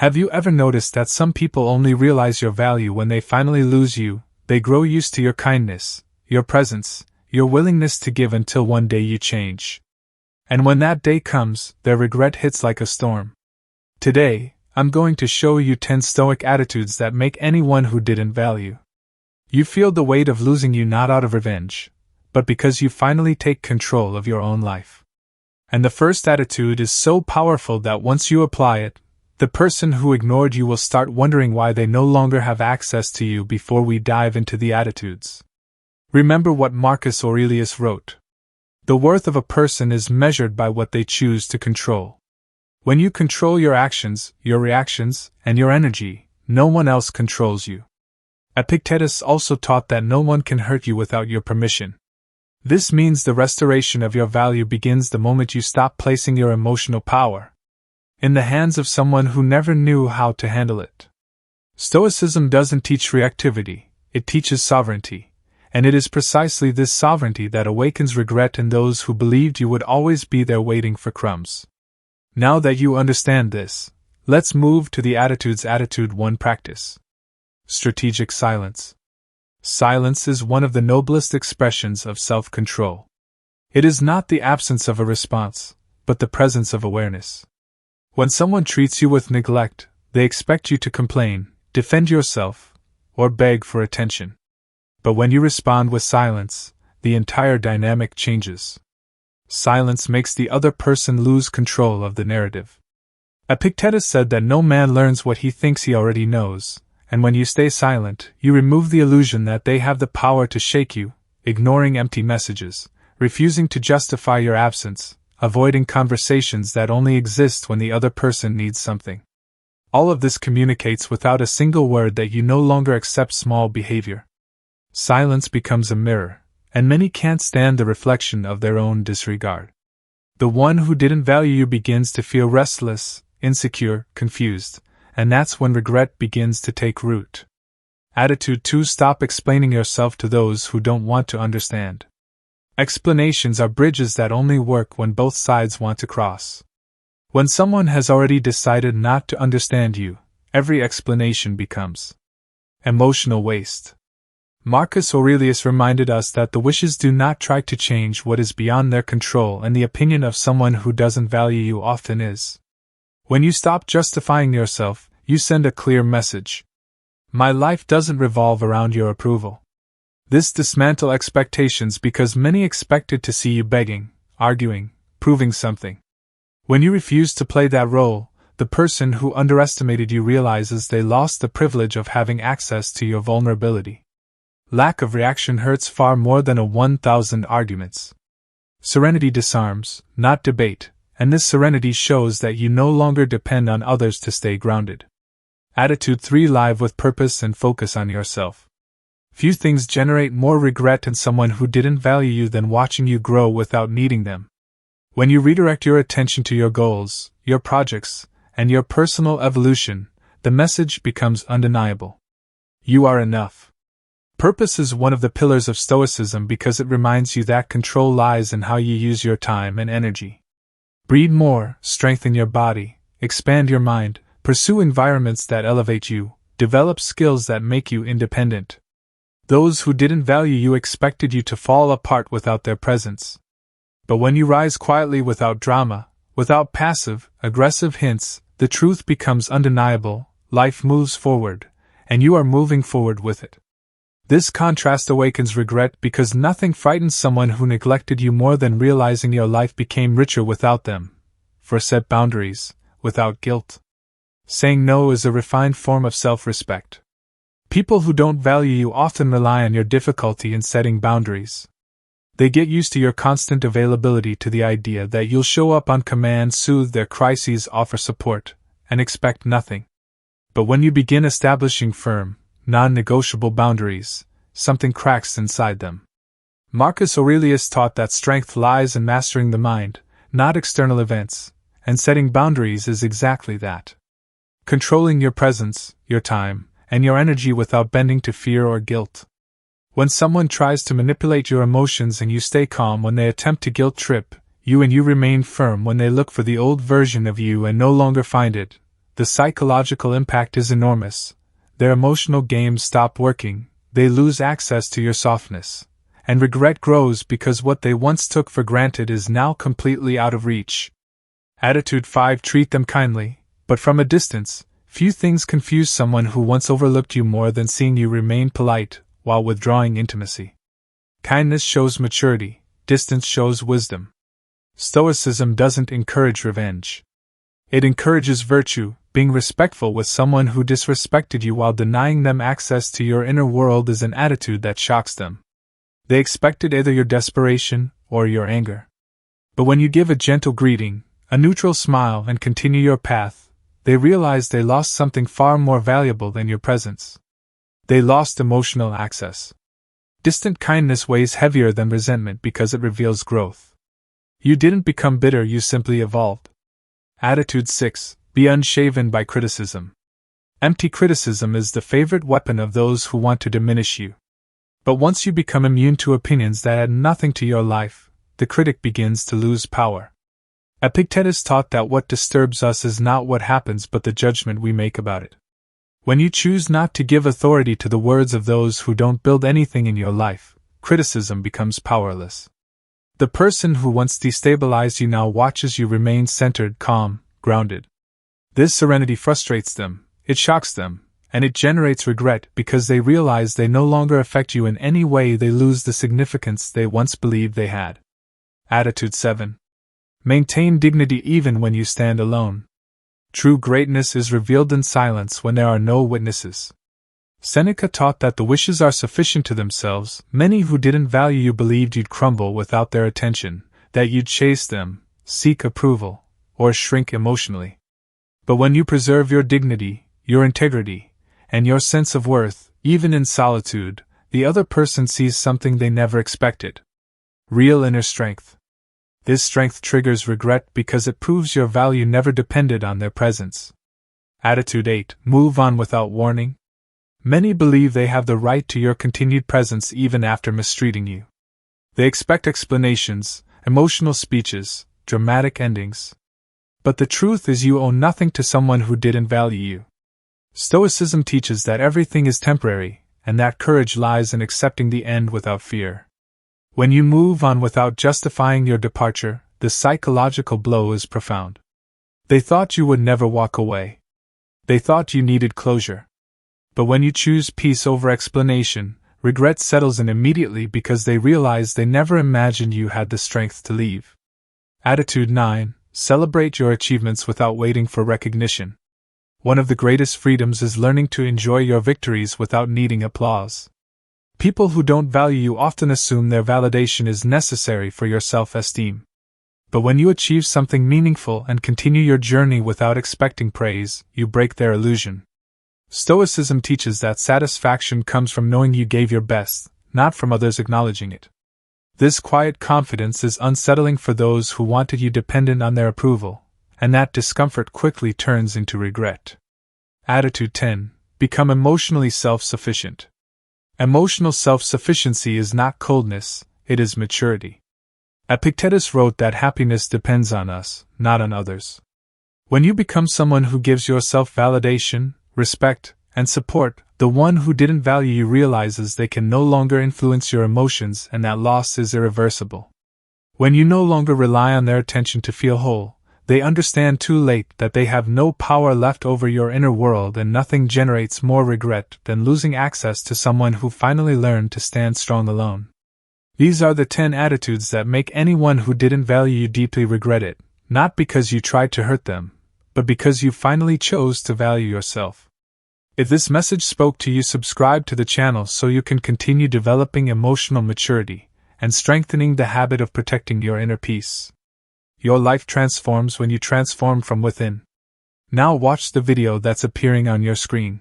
Have you ever noticed that some people only realize your value when they finally lose you? They grow used to your kindness, your presence, your willingness to give until one day you change. And when that day comes, their regret hits like a storm. Today, I'm going to show you 10 Stoic attitudes that make anyone who didn't value you feel the weight of losing you not out of revenge, but because you finally take control of your own life. And the first attitude is so powerful that once you apply it, the person who ignored you will start wondering why they no longer have access to you. Before we dive into the attitudes, remember what Marcus Aurelius wrote. The worth of a person is measured by what they choose to control. When you control your actions, your reactions, and your energy, no one else controls you. Epictetus also taught that no one can hurt you without your permission. This means the restoration of your value begins the moment you stop placing your emotional power in the hands of someone who never knew how to handle it. Stoicism doesn't teach reactivity, it teaches sovereignty, and it is precisely this sovereignty that awakens regret in those who believed you would always be there waiting for crumbs. Now that you understand this, let's move to the attitudes. Attitude 1: Practice strategic silence. Silence is one of the noblest expressions of self-control. It is not the absence of a response, but the presence of awareness. When someone treats you with neglect, they expect you to complain, defend yourself, or beg for attention. But when you respond with silence, the entire dynamic changes. Silence makes the other person lose control of the narrative. Epictetus said that no man learns what he thinks he already knows, and when you stay silent, you remove the illusion that they have the power to shake you, ignoring empty messages, refusing to justify your absence, avoiding conversations that only exist when the other person needs something. All of this communicates without a single word that you no longer accept small behavior. Silence becomes a mirror, and many can't stand the reflection of their own disregard. The one who didn't value you begins to feel restless, insecure, confused, and that's when regret begins to take root. Attitude 2: Stop explaining yourself to those who don't want to understand. Explanations are bridges that only work when both sides want to cross. When someone has already decided not to understand you, every explanation becomes emotional waste. Marcus Aurelius reminded us that the wishes do not try to change what is beyond their control, and the opinion of someone who doesn't value you often is. When you stop justifying yourself, you send a clear message. My life doesn't revolve around your approval. This dismantles expectations because many expected to see you begging, arguing, proving something. When you refuse to play that role, the person who underestimated you realizes they lost the privilege of having access to your vulnerability. Lack of reaction hurts far more than 1,000 arguments. Serenity disarms, not debate, and this serenity shows that you no longer depend on others to stay grounded. Attitude 3: Live with purpose and focus on yourself. Few things generate more regret in someone who didn't value you than watching you grow without needing them. When you redirect your attention to your goals, your projects, and your personal evolution, the message becomes undeniable. You are enough. Purpose is one of the pillars of Stoicism because it reminds you that control lies in how you use your time and energy. Breathe more, strengthen your body, expand your mind, pursue environments that elevate you, develop skills that make you independent. Those who didn't value you expected you to fall apart without their presence. But when you rise quietly without drama, without passive, aggressive hints, the truth becomes undeniable, life moves forward, and you are moving forward with it. This contrast awakens regret because nothing frightens someone who neglected you more than realizing your life became richer without them. For set boundaries, without guilt. Saying no is a refined form of self-respect. People who don't value you often rely on your difficulty in setting boundaries. They get used to your constant availability, to the idea that you'll show up on command, soothe their crises, offer support, and expect nothing. But when you begin establishing firm, non-negotiable boundaries, something cracks inside them. Marcus Aurelius taught that strength lies in mastering the mind, not external events, and setting boundaries is exactly that. Controlling your presence, your time, and your energy without bending to fear or guilt. When someone tries to manipulate your emotions and you stay calm when they attempt to guilt trip you, and you remain firm when they look for the old version of you and no longer find it, the psychological impact is enormous. Their emotional games stop working, they lose access to your softness, and regret grows because what they once took for granted is now completely out of reach. Attitude 5. Treat them kindly, but from a distance. Few things confuse someone who once overlooked you more than seeing you remain polite while withdrawing intimacy. Kindness shows maturity, distance shows wisdom. Stoicism doesn't encourage revenge. It encourages virtue. Being respectful with someone who disrespected you while denying them access to your inner world is an attitude that shocks them. They expected either your desperation or your anger. But when you give a gentle greeting, a neutral smile, and continue your path, they realize they lost something far more valuable than your presence. They lost emotional access. Distant kindness weighs heavier than resentment because it reveals growth. You didn't become bitter, you simply evolved. Attitude 6. Be unshaven by criticism. Empty criticism is the favorite weapon of those who want to diminish you. But once you become immune to opinions that add nothing to your life, the critic begins to lose power. Epictetus taught that what disturbs us is not what happens but the judgment we make about it. When you choose not to give authority to the words of those who don't build anything in your life, criticism becomes powerless. The person who once destabilized you now watches you remain centered, calm, grounded. This serenity frustrates them, it shocks them, and it generates regret because they realize they no longer affect you in any way. They lose the significance they once believed they had. Attitude 7. Maintain dignity even when you stand alone. True greatness is revealed in silence when there are no witnesses. Seneca taught that the wishes are sufficient to themselves. Many who didn't value you believed you'd crumble without their attention, that you'd chase them, seek approval, or shrink emotionally. But when you preserve your dignity, your integrity, and your sense of worth, even in solitude, the other person sees something they never expected. Real inner strength. This strength triggers regret because it proves your value never depended on their presence. Attitude 8. Move on without warning. Many believe they have the right to your continued presence even after mistreating you. They expect explanations, emotional speeches, dramatic endings. But the truth is you owe nothing to someone who didn't value you. Stoicism teaches that everything is temporary, and that courage lies in accepting the end without fear. When you move on without justifying your departure, the psychological blow is profound. They thought you would never walk away. They thought you needed closure. But when you choose peace over explanation, regret settles in immediately because they realize they never imagined you had the strength to leave. Attitude 9. Celebrate your achievements without waiting for recognition. One of the greatest freedoms is learning to enjoy your victories without needing applause. People who don't value you often assume their validation is necessary for your self-esteem. But when you achieve something meaningful and continue your journey without expecting praise, you break their illusion. Stoicism teaches that satisfaction comes from knowing you gave your best, not from others acknowledging it. This quiet confidence is unsettling for those who wanted you dependent on their approval, and that discomfort quickly turns into regret. Attitude 10. Become emotionally self-sufficient. Emotional self-sufficiency is not coldness, it is maturity. Epictetus wrote that happiness depends on us, not on others. When you become someone who gives yourself validation, respect, and support, the one who didn't value you realizes they can no longer influence your emotions and that loss is irreversible. When you no longer rely on their attention to feel whole, they understand too late that they have no power left over your inner world, and nothing generates more regret than losing access to someone who finally learned to stand strong alone. These are the 10 attitudes that make anyone who didn't value you deeply regret it, not because you tried to hurt them, but because you finally chose to value yourself. If this message spoke to you, subscribe to the channel so you can continue developing emotional maturity and strengthening the habit of protecting your inner peace. Your life transforms when you transform from within. Now watch the video that's appearing on your screen.